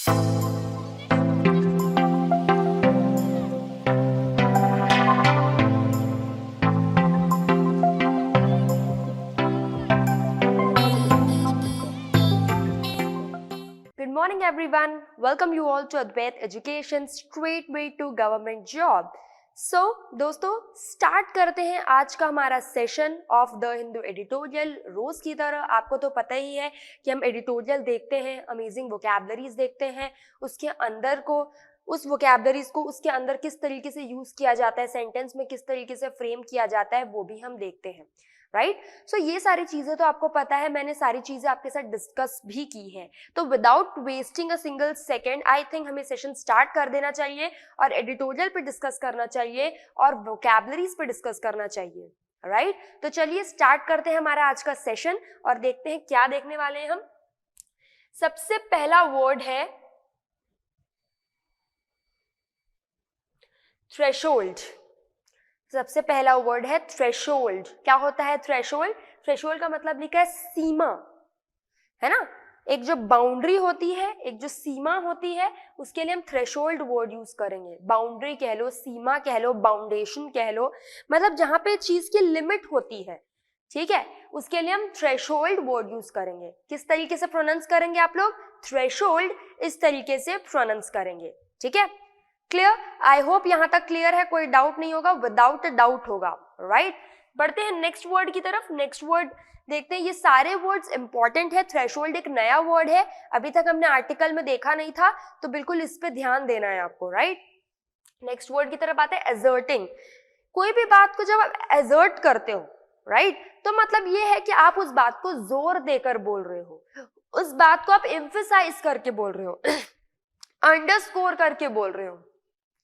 Good morning everyone. Welcome you all to Advait Education Straight Way to Government Job. So दोस्तों start करते हैं आज का हमारा session of the Hindu editorial. रोज की तरह आपको तो पता ही है कि हम एडिटोरियल देखते हैं, अमेजिंग वोकैबुलरीज देखते हैं, उसके अंदर को उस वोकैबुलरीज को उसके अंदर किस तरीके से यूज किया जाता है, सेंटेंस में किस तरीके से फ्रेम किया जाता है, वो भी हम देखते हैं, राइट। सो ये सारी चीजें तो आपको पता है, मैंने सारी चीजें आपके साथ डिस्कस भी की हैं। तो without wasting a single second I think हमें सेशन स्टार्ट कर देना चाहिए और एडिटोरियल पे डिस्कस करना चाहिए और वोकैबुलरीज पे डिस्कस करना चाहिए, राइट। तो चलिए स्टार्ट करते हैं हमारा आज का सेशन और देखते हैं क्या देखने वाले हैं हम। सबसे पहला वर्ड है थ्रेशोल्ड। सबसे पहला वर्ड है थ्रेशोल्ड। क्या होता है थ्रेशोल्ड? थ्रेशोल्ड का मतलब लिखा है सीमा, है ना। एक जो बाउंड्री होती है, एक जो सीमा होती है, उसके लिए हम थ्रेशोल्ड वर्ड यूज करेंगे। बाउंड्री कह लो, सीमा कह लो, बाउंडेशन कह लो, मतलब जहां पे चीज की लिमिट होती है, ठीक है, उसके लिए हम थ्रेशोल्ड वर्ड यूज करेंगे। किस तरीके से प्रोनाउंस करेंगे आप लोग? थ्रेशोल्ड, इस तरीके से प्रोनाउंस करेंगे, ठीक है। क्लियर? आई होप यहां तक क्लियर है, कोई डाउट नहीं होगा, विदाउट अ डाउट होगा, राइट। बढ़ते हैं नेक्स्ट वर्ड की तरफ। नेक्स्ट वर्ड देखते हैं। ये सारे वर्ड्स इंपॉर्टेंट है। थ्रेशोल्ड एक नया वर्ड है, अभी तक हमने आर्टिकल में देखा नहीं था, तो बिल्कुल इस पे ध्यान देना है आपको, राइट। नेक्स्ट वर्ड की तरफ आते हैं एजर्टिंग। कोई भी बात को जब आप एजर्ट करते हो, राइट, तो मतलब ये है कि आप उस बात को जोर देकर बोल रहे हो, उस बात को आप एम्फसाइज करके बोल रहे हो, अंडरस्कोर करके बोल रहे हो,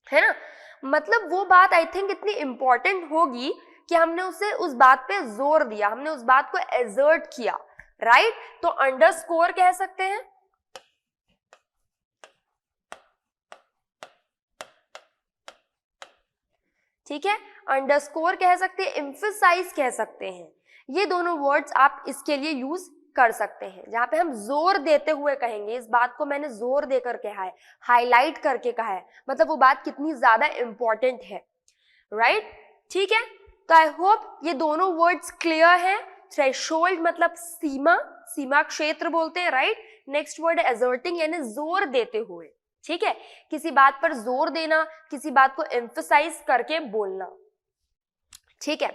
है ना। मतलब वो बात आई थिंक इतनी इंपॉर्टेंट होगी कि हमने उसे उस बात पे जोर दिया, हमने उस बात को एजर्ट किया, राइट। तो अंडरस्कोर कह सकते हैं, ठीक है, अंडरस्कोर कह सकते हैं, एम्फसाइज कह सकते हैं। ये दोनों वर्ड्स आप इसके लिए यूज कर सकते हैं, जहां पे हम जोर देते हुए कहेंगे, इस बात को मैंने जोर देकर कहा है, हाईलाइट करके कहा है, मतलब वो बात कितनी ज्यादा इंपॉर्टेंट है, राइट, ठीक है। तो आई होप ये दोनों वर्ड्स क्लियर हैं। थ्रेशोल्ड मतलब सीमा, सीमा क्षेत्र बोलते हैं, राइट। नेक्स्ट वर्ड है एजर्टिंग, यानी जोर देते हुए, ठीक है, किसी बात पर जोर देना, किसी बात को एम्फसाइज करके बोलना, ठीक है।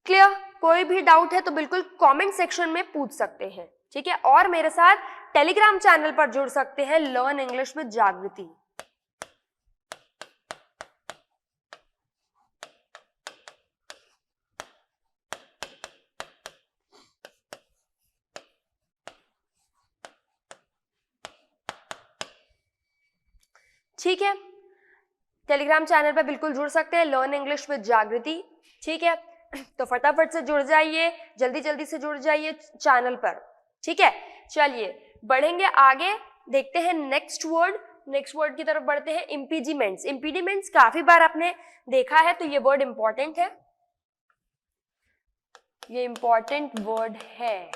क्लियर? कोई भी डाउट है तो बिल्कुल कमेंट सेक्शन में पूछ सकते हैं, ठीक है। और मेरे साथ टेलीग्राम चैनल पर जुड़ सकते हैं, लर्न इंग्लिश विद जागृति। ठीक है, टेलीग्राम चैनल पर बिल्कुल जुड़ सकते हैं, लर्न इंग्लिश विद जागृति, ठीक है। तो फटाफट से जुड़ जाइए, जल्दी जल्दी से जुड़ जाइए चैनल पर, ठीक है। चलिए बढ़ेंगे आगे, देखते हैं नेक्स्ट वर्ड। नेक्स्ट वर्ड की तरफ बढ़ते हैं, इम्पीडिमेंट्स। इम्पीडिमेंट्स काफी बार आपने देखा है, तो ये वर्ड इंपॉर्टेंट है, ये इंपॉर्टेंट वर्ड है।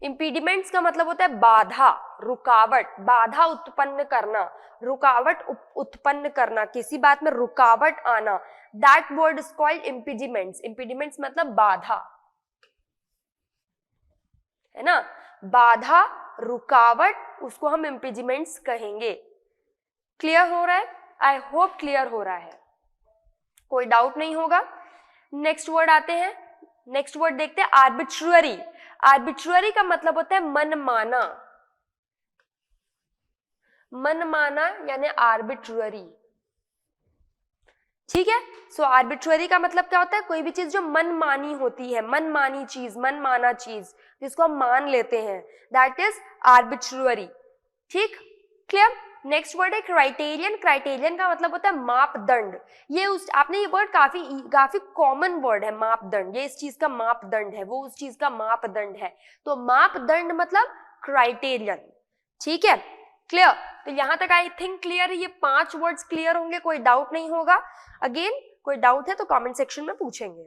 इम्पीडिमेंट्स का मतलब होता है बाधा, रुकावट, बाधा उत्पन्न करना, रुकावट उत्पन्न करना, किसी बात में रुकावट आना, दैट वर्ड इज कॉल्ड इम्पीडिमेंट्स। इम्पीडिमेंट्स मतलब बाधा, है ना, बाधा, रुकावट, उसको हम इम्पीडिमेंट्स कहेंगे। क्लियर हो रहा है? आई होप क्लियर हो रहा है, कोई डाउट नहीं होगा। नेक्स्ट वर्ड आते हैं, नेक्स्ट वर्ड देखते हैं आर्बिट्ररी। आर्बिट्ररी का मतलब होता है मनमाना, मनमाना यानी आर्बिट्ररी, ठीक है। सो आर्बिट्ररी का मतलब क्या होता है? कोई भी चीज जो मनमानी होती है, मनमानी चीज, मनमाना चीज जिसको हम मान लेते हैं, दैट इज आर्बिट्ररी, ठीक। क्लियर? नेक्स्ट वर्ड है क्राइटेरियन। क्राइटेरियन का मतलब होता है मापदंड। ये उस आपने ये वर्ड काफी कॉमन वर्ड है, मापदंड। ये इस चीज का मापदंड है, वो उस चीज का मापदंड है, तो मापदंड मतलब क्राइटेरियन, ठीक है। क्लियर? तो यहां तक आई थिंक क्लियर है, ये 5 वर्ड्स क्लियर होंगे, कोई डाउट नहीं होगा। अगेन कोई डाउट है तो कमेंट सेक्शन में पूछेंगे।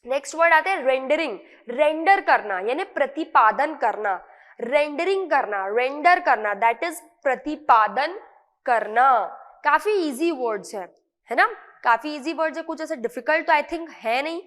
नेक्स्ट वर्ड आते हैं रेंडरिंग। रेंडर करना यानी प्रतिपादन करना। रेंडरिंग करना, रेंडर करना, दैट इज प्रतिपादन करना। काफी इजी वर्ड्स है ना, काफी इजी वर्ड्स है, कुछ ऐसे डिफिकल्ट तो आई थिंक है नहीं।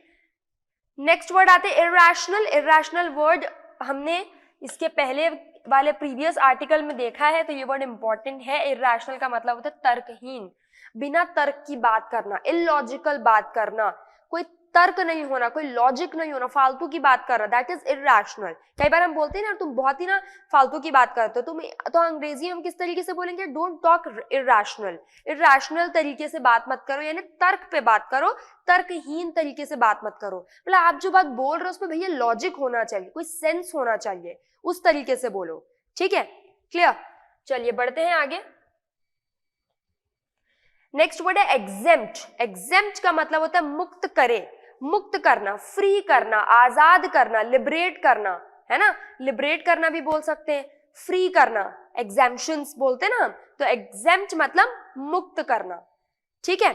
नेक्स्ट वर्ड आते हैं इरैशनल। इरैशनल वर्ड हमने इसके पहले वाले प्रीवियस आर्टिकल में देखा है, तो ये वर्ड इंपॉर्टेंट है। इरैशनल का मतलब होता है तर्कहीन, बिना तर्क की बात करना, इलॉजिकल बात करना, कोई तर्क नहीं होना, कोई लॉजिक नहीं होना, फालतू की बात कर रहा, दैट इज इरैशनल। कई बार हम बोलते हैं ना तुम बहुत ही ना फालतू की बात करते हो, तुम तो अंग्रेजी हम किस तरीके से बोलेंगे, डोंट टॉक इरैशनल। इरैशनल तरीके से बात मत करो, यानी तर्क पे बात करो, तर्कहीन तरीके से बात मत करो। मतलब आप जो बात बोल रहे हो उसमें भैया लॉजिक होना चाहिए, कोई सेंस होना चाहिए, उस तरीके से बोलो, ठीक है, क्लियर। चलिए बढ़ते हैं आगे। नेक्स्ट वर्ड है एग्जेम्प्ट। एग्जेम्प्ट का मतलब होता है मुक्त करे, मुक्त करना, फ्री करना, आजाद करना, लिबरेट करना, है ना, लिबरेट करना भी बोल सकते हैं, फ्री करना, एग्जेम्पशंस बोलते हैं ना हम, तो एग्जेम्प्ट मतलब मुक्त करना, ठीक है,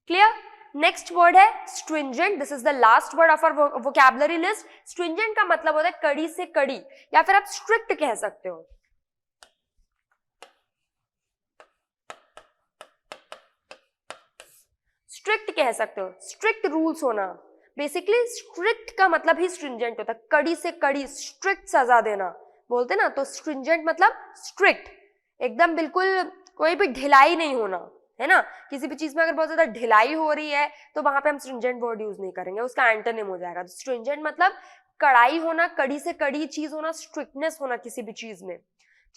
क्लियर। नेक्स्ट वर्ड है stringent. This is the last word of our vocabulary list. Stringent का मतलब होता है कड़ी से कड़ी, या फिर आप स्ट्रिक्ट कह सकते हो। स्ट्रिक्ट कह सकते हो, स्ट्रिक्ट रूल्स होना, बेसिकली स्ट्रिक्ट का मतलब ही स्ट्रिंजेंट होता है, कड़ी से कड़ी, स्ट्रिक्ट सजा देना बोलते ना, तो स्ट्रिंजेंट मतलब स्ट्रिक्ट, एकदम बिल्कुल कोई भी ढिलाई नहीं होना, है ना। किसी भी चीज में अगर बहुत ज्यादा ढिलाई हो रही है तो वहां पे हम स्ट्रिंजेंट वर्ड यूज नहीं करेंगे, उसका एंटोनिम हो जाएगा। तो स्ट्रिंजेंट मतलब कड़ाई होना, कड़ी से कड़ी चीज होना, स्ट्रिक्टनेस होना किसी भी चीज में,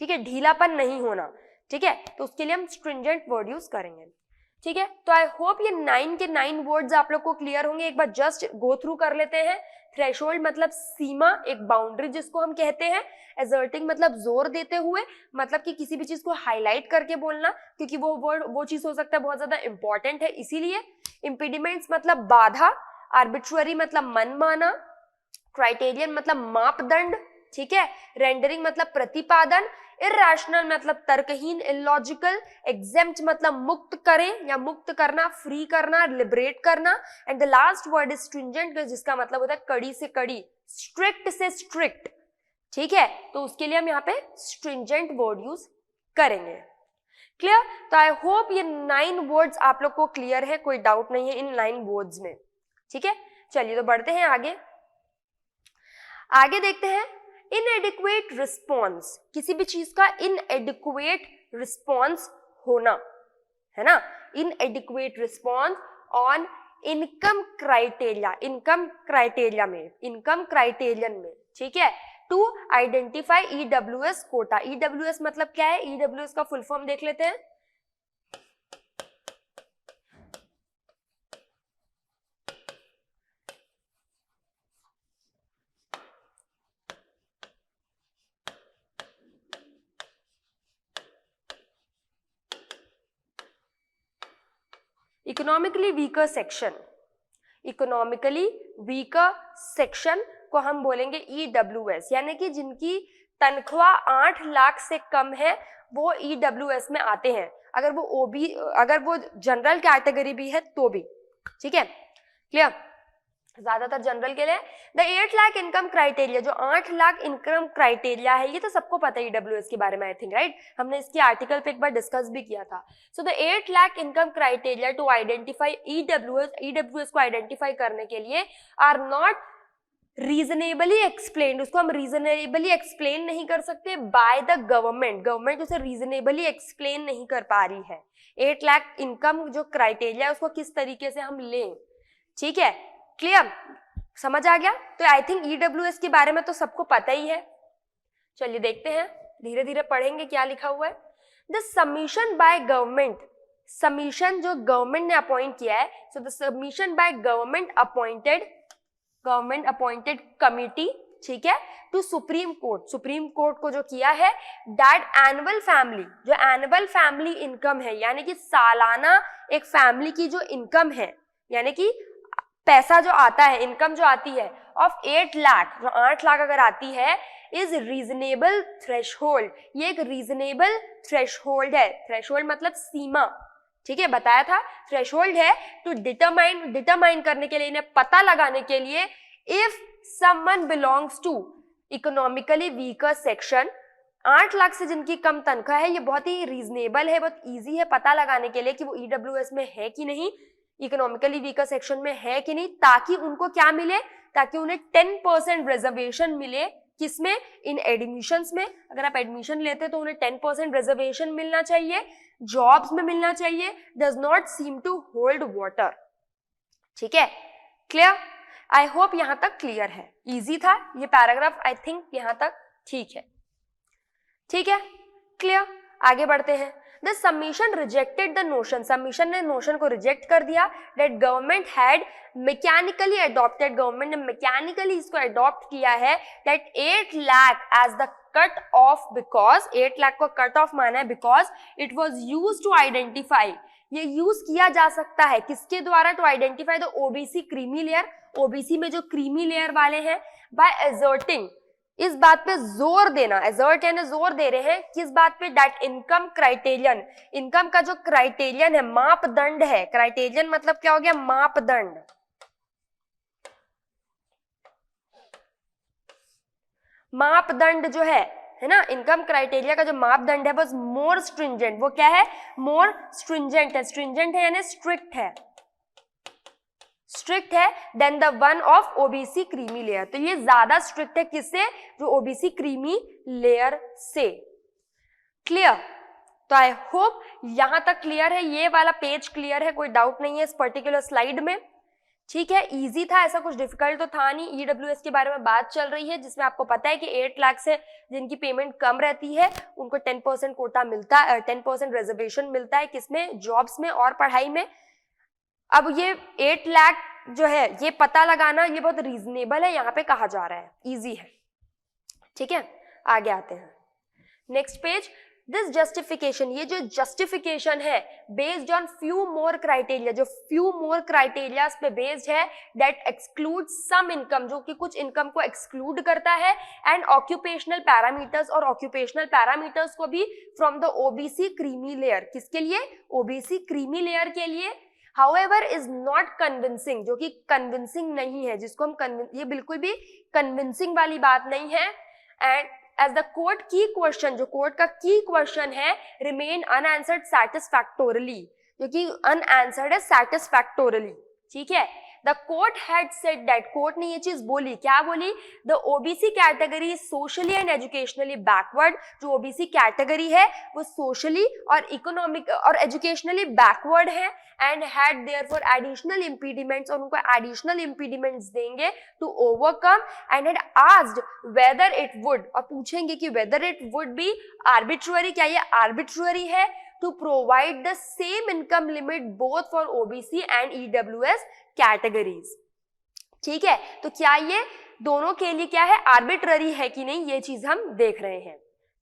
ठीक है, ढीलापन नहीं होना, ठीक है, तो उसके लिए हम स्ट्रिंजेंट वर्ड यूज करेंगे, ठीक है। तो आई होप ये 9 के 9 वर्ड्स आप लोग को क्लियर होंगे। एक बार जस्ट गो थ्रू कर लेते हैं। थ्रेशोल्ड मतलब सीमा, एक बाउंड्री जिसको हम कहते हैं। एजर्टिंग मतलब जोर देते हुए, मतलब कि किसी भी चीज को हाईलाइट करके बोलना, क्योंकि वो वर्ड वो चीज हो सकता है बहुत ज्यादा इंपॉर्टेंट है इसीलिए। इम्पीडिमेंट्स मतलब बाधा, आर्बिट्ररी मतलब मनमाना, क्राइटेरियन मतलब मापदंड, ठीक है, रेंडरिंग मतलब प्रतिपादन, इरैशनल मतलब तर्कहीन, इलॉजिकल, एग्जेम्प्ट मतलब मुक्त करें या मुक्त करना, फ्री करना, लिबरेट करना, and the last word is stringent, जिसका मतलब होता है कड़ी से कड़ी, स्ट्रिक्ट से स्ट्रिक्ट, ठीक है, तो उसके लिए हम यहाँ पे स्ट्रिंजेंट वर्ड यूज करेंगे, क्लियर। तो आई होप ये 9 वर्ड्स आप लोग को क्लियर है, कोई डाउट नहीं है इन 9 वर्ड्स में, ठीक है। चलिए तो बढ़ते हैं आगे। आगे देखते हैं इनएडिक्वेट रिस्पॉन्स, किसी भी चीज का इनएडिक्वेट रिस्पॉन्स होना, है ना, inadequate response on income criteria, income criteria में, इनकम क्राइटेरियन में, ठीक है, to identify EWS quota. EWS मतलब क्या है, ईडब्ल्यूएस का फुल फॉर्म देख लेते हैं। Economically weaker section, economically weaker section को हम बोलेंगे ईडब्ल्यूएस, यानी कि जिनकी तनख्वाह 8 लाख से कम है वो ईडब्ल्यूएस में आते हैं, अगर वो ओबी, अगर वो जनरल कैटेगरी भी है तो भी, ठीक है, क्लियर, ज्यादातर जनरल के लिए। द 8 लाख इनकम क्राइटेरिया, जो 8 लाख इनकम क्राइटेरिया है, ये तो सबको पता है ईडब्ल्यूएस के बारे में, आई थिंक राइट, हमने इसके आर्टिकल पे एक बार डिस्कस भी किया था। So the 8 lakh income criteria to identify EWS, EWS को आइडेंटिफाई करने के लिए आर नॉट रीजनेबली एक्सप्लेन, उसको हम रीजनेबली एक्सप्लेन नहीं कर सकते बाय द गवर्नमेंट, गवर्नमेंट उसे रीजनेबली एक्सप्लेन नहीं कर पा रही है। 8 लाख इनकम जो क्राइटेरिया है उसको किस तरीके से हम लें, ठीक है, क्लियर, समझ आ गया। तो आई थिंक ईडब्ल्यूएस के बारे में तो सबको पता ही है। चलिए देखते हैं, धीरे धीरे पढ़ेंगे क्या लिखा हुआ है। The submission by government, submission जो गवर्नमेंट ने अपॉइंट किया है, so the submission by government appointed committee, ठीक है, to supreme court, supreme court को जो किया है, दैट एनुअल फैमिली, जो एनुअल फैमिली इनकम है, यानी कि सालाना एक फैमिली की जो इनकम है, यानी कि पैसा जो आता है, इनकम जो आती है ऑफ 8 लाख, जो 8 लाख अगर आती है, इज रीजनेबल थ्रेशहोल्ड, ये एक रीजनेबल थ्रेशहोल्ड है। थ्रेशहोल्ड मतलब सीमा, ठीक है, बताया था थ्रेशहोल्ड है टू डिटरमाइन करने के लिए, इन्हें पता लगाने के लिए, if someone belongs to, economically weaker section, 8 lakh से जिनकी कम तनख्वाह है, ये बहुत ही रीजनेबल है, बहुत इजी है पता लगाने के लिए कि वो ईडब्ल्यूएस में है कि नहीं, इकोनॉमिकली वीकर सेक्शन में है कि नहीं, ताकि उनको क्या मिले, ताकि उन्हें 10% रिजर्वेशन मिले, किसमें, इन एडमिशंस में। अगर आप एडमिशन लेते तो उन्हें 10% रिजर्वेशन मिलना चाहिए, जॉब्स में मिलना चाहिए, does not seem to hold water. ठीक है, क्लियर? आई होप यहां तक क्लियर है, इजी था ये पैराग्राफ, आई थिंक यहां तक ठीक है। ठीक है, क्लियर? आगे बढ़ते हैं। The submission rejected the notion, submission ने नोशन को रिजेक्ट कर दिया that government had mechanically adopted, government ने मैकेनिकली इसको अडॉप्ट किया है that 8 lakh as the cut off, because 8 lakh को कट ऑफ माना है because it was use to identify, ये यूज किया जा सकता है किसके द्वारा, to identify the OBC creamy layer, OBC में जो क्रीमी लेयर वाले हैं, बाय एजर्टिंग, इस बात पे जोर देना, एजर्ट यानी जोर दे रहे हैं किस बात पे, दैट इनकम क्राइटेरियन, इनकम का जो क्राइटेरियन है, मापदंड है, क्राइटेरियन मतलब क्या हो गया, मापदंड, मापदंड जो है ना, इनकम क्राइटेरिया का जो मापदंड है वो मोर स्ट्रिंजेंट, वो क्या है, मोर स्ट्रिंजेंट है, स्ट्रिंजेंट है यानी स्ट्रिक्ट है, स्ट्रिक्ट है than the one of OBC creamy layer, तो ये ज्यादा स्ट्रिक्ट है किससे, जो ओबीसी क्रीमी लेयर से। क्लियर? तो आई होप यहां तक क्लियर है, ये वाला पेज क्लियर है, कोई डाउट नहीं है इस पर्टिकुलर स्लाइड में। ठीक है, इजी था, ऐसा कुछ डिफिकल्ट तो था नहीं। ईडब्ल्यूएस के बारे में बात चल रही है जिसमें आपको पता है कि 8 लाख से जिनकी पेमेंट कम रहती है उनको 10% कोटा मिलता है, 10% रिजर्वेशन मिलता है, किसमें, जॉब्स में और पढ़ाई में। अब ये 8 लाख जो है ये पता लगाना ये बहुत रीजनेबल है, यहाँ पे कहा जा रहा है, इजी है। ठीक है, आगे आते हैं, नेक्स्ट पेज। दिस जस्टिफिकेशन, ये जो जस्टिफिकेशन है based on few more criteria, जो फ्यू मोर क्राइटेरिया पे बेस्ड है, दैट एक्सक्लूड सम इनकम, जो कि कुछ इनकम को एक्सक्लूड करता है, एंड ऑक्यूपेशनल पैरामीटर्स, और ऑक्यूपेशनल पैरामीटर्स को भी from the OBC creamy layer, किसके लिए, ओबीसी क्रीमी लेयर के लिए। However is not convincing, जो कि कन्विंसिंग नहीं है, जिसको हम ये बिल्कुल भी कन्विंसिंग वाली बात नहीं है। एंड एज द कोर्ट की क्वेश्चन, जो कोर्ट का की क्वेश्चन है, रिमेन अनआंसर्ड सैटिस्फैक्टोरली, जो कि अनआंसर्ड है सैटिस्फैक्टोरली। ठीक है, the court had said that, court ने ये चीज बोली, क्या बोली, the OBC category is socially and educationally backward, जो ओबीसी कैटेगरी है वो सोशली और इकोनॉमिक और एजुकेशनली बैकवर्ड है, and had therefore additional impediments, और उनको एडिशनल इम्पीडिमेंट्स देंगे to overcome, and had asked whether it would, और पूछेंगे कि whether it would be arbitrary, क्या ये आर्बिट्ररी है, to provide the same income limit both for OBC and EWS categories। ठीक है, तो क्या ये दोनों के लिए क्या है, आर्बिट्ररी है कि नहीं, ये चीज हम देख रहे हैं।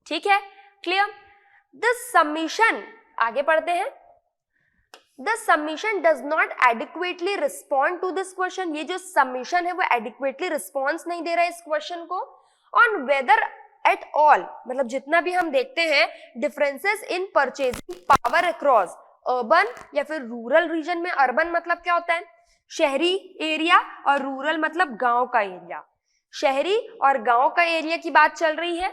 ठीक है, क्लियर? द सबमिशन, आगे पढ़ते हैं। The submission does not adequately respond to this question, ये जो सबमिशन है वो एडिक्वेटली रिस्पॉन्स नहीं दे रहा है इस क्वेश्चन को। ऑन वेदर एट ऑल, मतलब जितना भी हम देखते हैं differences in purchasing power across urban या फिर रूरल रीजन में, अर्बन मतलब क्या होता है, शहरी एरिया, और रूरल मतलब गांव का एरिया, शहरी और गांव का एरिया की बात चल रही है,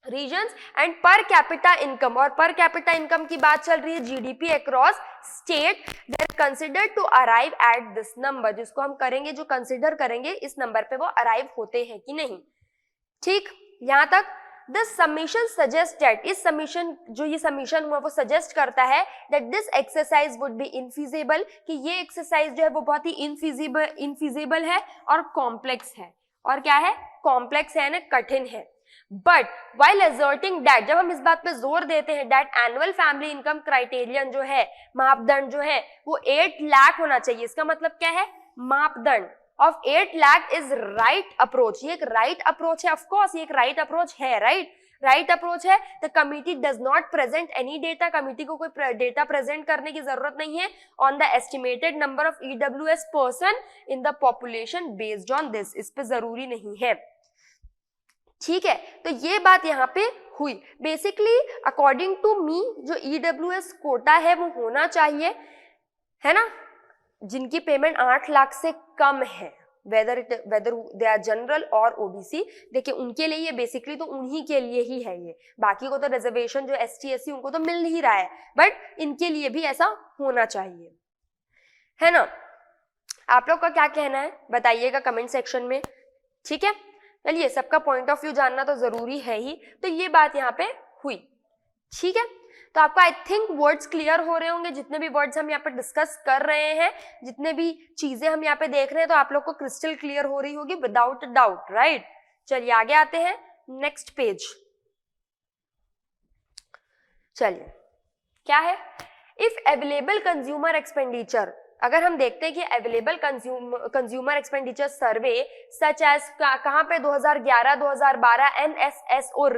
reasons, and per capita income, और पर कैपिटा इनकम की बात चल रही है, GDP across state, that considered to arrive at this number, जिसको हम करेंगे, जो कंसिडर करेंगे इस नंबर पे वो अराइव होते हैं कि नहीं। ठीक, यहां तक। द सबमिशन सजेस्ट दैट, इस सबमिशन, जो ये सबमिशन हुआ वो सजेस्ट करता है that this exercise would be infeasible, कि ये एक्सरसाइज जो है वो बहुत ही इनफीजिबल है और कॉम्प्लेक्स है, और क्या है, कॉम्प्लेक्स है ना, कठिन है। बट वाइल एजर्टिंग दैट, जब हम इस बात पे जोर देते हैं that annual family income criterion जो है, मापदंड जो है वो 8 लाख होना चाहिए, इसका मतलब क्या है, मापदंड of 8 lakh is right approach, ये एक right approach है, of course ये एक right approach है, right approach है। the committee does not present any data, committee को कोई डेटा प्रेजेंट करने की जरूरत नहीं है on the estimated number of EWS person in the population based on this, इस पे जरूरी नहीं है। ठीक है, तो ये बात यहाँ पे हुई। बेसिकली अकॉर्डिंग टू मी जो EWS कोटा है वो होना चाहिए, है ना, जिनकी पेमेंट 8 लाख से कम है, वेदर दे आर जनरल और ओबीसी। देखिए उनके लिए ये बेसिकली तो उन्हीं के लिए ही है, ये बाकी को तो रिजर्वेशन जो एसटी एससी उनको तो मिल नहीं रहा है, बट इनके लिए भी ऐसा होना चाहिए, है ना। आप लोग का क्या कहना है बताइएगा कमेंट सेक्शन में, ठीक है। चलिए सबका पॉइंट ऑफ व्यू जानना तो जरूरी है ही, तो ये बात यहाँ पे हुई, ठीक है। तो आपको आई थिंक वर्ड्स क्लियर हो रहे होंगे, जितने भी वर्ड्स हम यहाँ पे डिस्कस कर रहे हैं, जितने भी चीजें हम यहाँ पे देख रहे हैं, तो आप लोग को क्रिस्टल क्लियर हो रही होगी विदाउट डाउट, राइट। चलिए आगे आते हैं, नेक्स्ट पेज। चलिए क्या है, इफ अवेलेबल कंज्यूमर एक्सपेंडिचर, अगर हम देखते हैं कि available consumer expenditure survey such as कहां पे 2011-2012 एनएसएसओ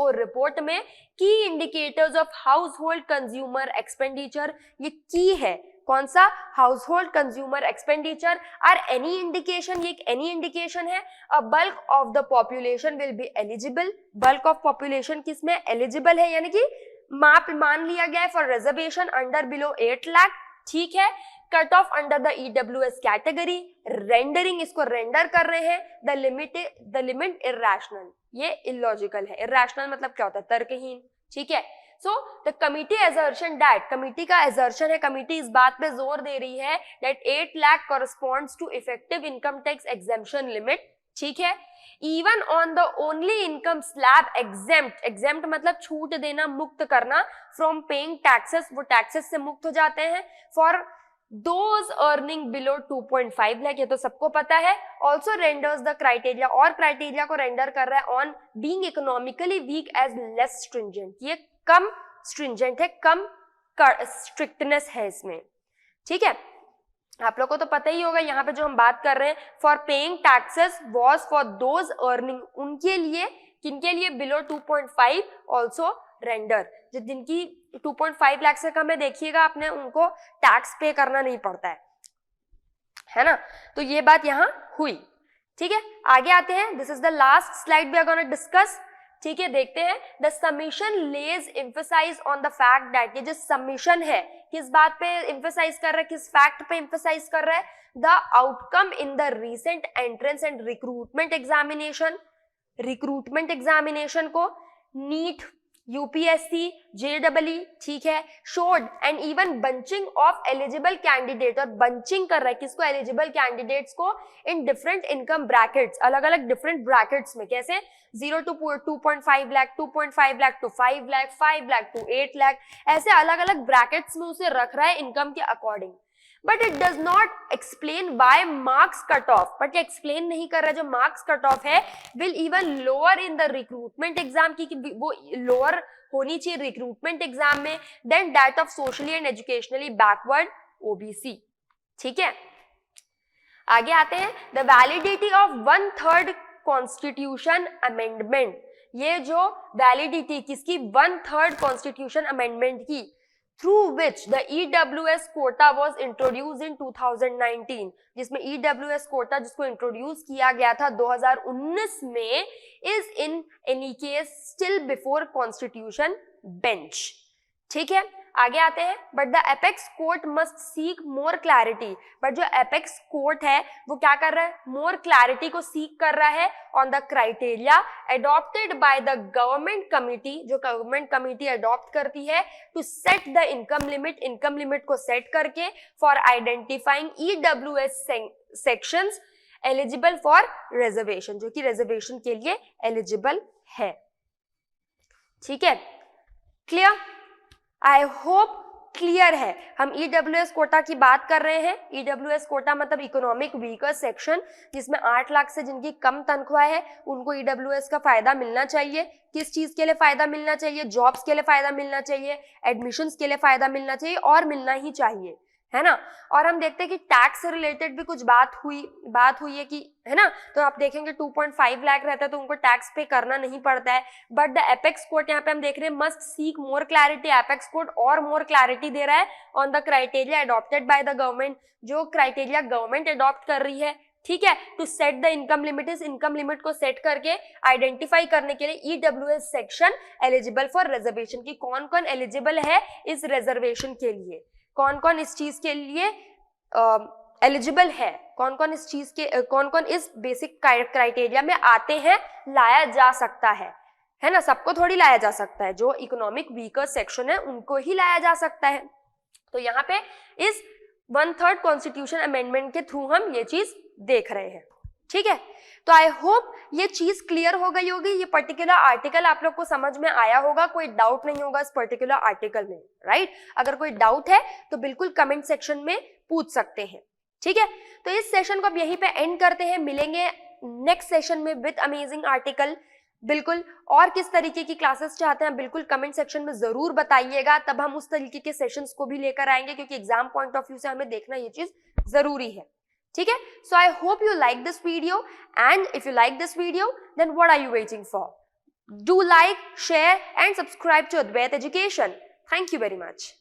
रिपोर्ट में की indicators of house hold consumer expenditure, ये की है कौन सा, house hold consumer expenditure are any indication, ये एक एनी इंडिकेशन है। A bulk of the population will be eligible, bulk of population किसमें एलिजिबल है, यानी कि माप मान लिया गया है for reservation under below 8 lakh, ठीक है। Cut off under the EWS category, rendering इसको रेंडर कर रहे हैं, द लिमिट इरैशनल, ये इलॉजिकल है। इरैशनल मतलब क्या होता है, तर्कहीन, ठीक है। So the committee assertion that, committee का असर्शन है, कमिटी इस बात पे जोर दे रही है that 8 lakh corresponds to effective income tax exemption limit, ठीक है। Even on the only income slab exempt, exempt मतलब छूट देना, मुक्त करना, फ्रॉम पेइंग टैक्सेस, वो टैक्सेस से मुक्त हो जाते हैं, for those earning below 2.5 lakh, ये तो सबको पता है। ऑल्सो रेंडर्स द क्राइटेरिया, और क्राइटेरिया को रेंडर कर रहा है on being economically weak as less stringent, ये कम स्ट्रिंजेंट है, कम स्ट्रिक्टनेस है इसमें, ठीक है। आप लोग को तो पता ही होगा यहाँ पे जो हम बात कर रहे हैं, for paying taxes was for those earning, उनके लिए, किनके लिए, बिलो 2.5 ऑल्सो रेंडर, जो जिनकी 2.5 लाख से कम है, देखिएगा आपने उनको टैक्स पे करना नहीं पड़ता है ना। तो ये बात यहाँ हुई, ठीक है। आगे आते हैं, this is the last slide we are gonna discuss, ठीक है। देखते हैं, the submission lays emphasise on the fact that, ये जो सबमिशन है किस बात पे एम्फसाइज कर रहा है, किस फैक्ट पे एम्फसाइज कर रहा है, the outcome in the recent entrance and recruitment examination को नीट, यूपीएससी, जेईई, ठीक है, showed and even bunching of eligible candidate, और बंचिंग कर रहा है किसको, एलिजिबल कैंडिडेट्स को, इन डिफरेंट इनकम ब्रैकेट्स, अलग अलग डिफरेंट ब्रैकेट्स में, कैसे 0 to 2.5 lakh, 2.5 lakh to 5 lakh, 5 lakh to 8 lakh, ऐसे अलग अलग ब्रैकेट्स में उसे रख रहा है इनकम के according. But it does not explain why marks cut off, but explain नहीं कर रहा है जो मार्क्स कट ऑफ है will even lower in the recruitment exam की, वो लोअर होनी चाहिए रिक्रूटमेंट एग्जाम में then that of socially and educationally backward OBC, ठीक है। आगे आते हैं, the validity of 1/3 constitution amendment, ये जो वैलिडिटी किसकी, 1/3 कॉन्स्टिट्यूशन अमेंडमेंट की, through which the EWS quota was introduced in 2019, जिसमें EWS quota जिसको इंट्रोड्यूस किया गया था 2019 में, is in any case still before constitution bench, ठीक है। आगे आते हैं, but the apex court must seek more clarity, but जो एपेक्स कोर्ट है वो क्या कर रहा है, मोर क्लैरिटी को सीक कर रहा है on the criteria adopted by the government committee, जो गवर्नमेंट कमिटी अडॉप्ट करती है to set the income limit को सेट करके for identifying EWS sections eligible for reservation, जो कि रिजर्वेशन के लिए एलिजिबल है, ठीक है। क्लियर, आई होप क्लियर है। हम ईडब्ल्यूएस कोटा की बात कर रहे हैं। ईडब्ल्यूएस कोटा मतलब इकोनॉमिक वीकर सेक्शन, जिसमें 8 लाख से जिनकी कम तनख्वाह है उनको ईडब्ल्यूएस का फायदा मिलना चाहिए। किस चीज के लिए फायदा मिलना चाहिए, जॉब्स के लिए फायदा मिलना चाहिए, एडमिशंस के लिए फायदा मिलना चाहिए, और मिलना ही चाहिए, है ना। और हम देखते हैं कि टैक्स से रिलेटेड भी कुछ बात हुई है कि, है ना, तो आप देखेंगे 2.5 लाख रहता है तो उनको टैक्स पे करना नहीं पड़ता है। बट द एपेक्स कोर्ट यहाँ पे हम देख रहे हैं must seek more clarity, apex court और मोर क्लैरिटी दे रहा है on the criteria adopted by the government, जो क्राइटेरिया गवर्नमेंट अडॉप्ट कर रही है, ठीक है, to set the income limit, इस इनकम लिमिट को सेट करके आइडेंटिफाई करने के लिए EWS section eligible for reservation की कौन कौन एलिजिबल है इस रिजर्वेशन के लिए, कौन कौन इस चीज के लिए एलिजिबल है, कौन कौन इस चीज के कौन कौन इस बेसिक क्राइटेरिया में आते हैं, लाया जा सकता है ना, सबको थोड़ी लाया जा सकता है, जो इकोनॉमिक वीकर सेक्शन है उनको ही लाया जा सकता है। तो यहाँ पे इस 1/3 कॉन्स्टिट्यूशन अमेंडमेंट के थ्रू हम ये चीज देख रहे हैं, ठीक है। तो आई होप ये चीज क्लियर हो गई होगी, ये पर्टिकुलर आर्टिकल आप लोग को समझ में आया होगा, कोई डाउट नहीं होगा इस पर्टिकुलर आर्टिकल में, राइट। अगर कोई डाउट है तो बिल्कुल कमेंट सेक्शन में पूछ सकते हैं, ठीक है। तो इस सेशन को अब यहीं पे एंड करते हैं, मिलेंगे नेक्स्ट सेशन में विद अमेजिंग आर्टिकल। बिल्कुल, और किस तरीके की क्लासेस चाहते हैं बिल्कुल कमेंट सेक्शन में जरूर बताइएगा, तब हम उस तरीके के सेशंस को भी लेकर आएंगे, क्योंकि एग्जाम पॉइंट ऑफ व्यू से हमें देखना ये चीज जरूरी है, ठीक है। So I hope you like this video, and if you like this video then what are you waiting for? Do like, share and subscribe to Advait education. Thank you very much.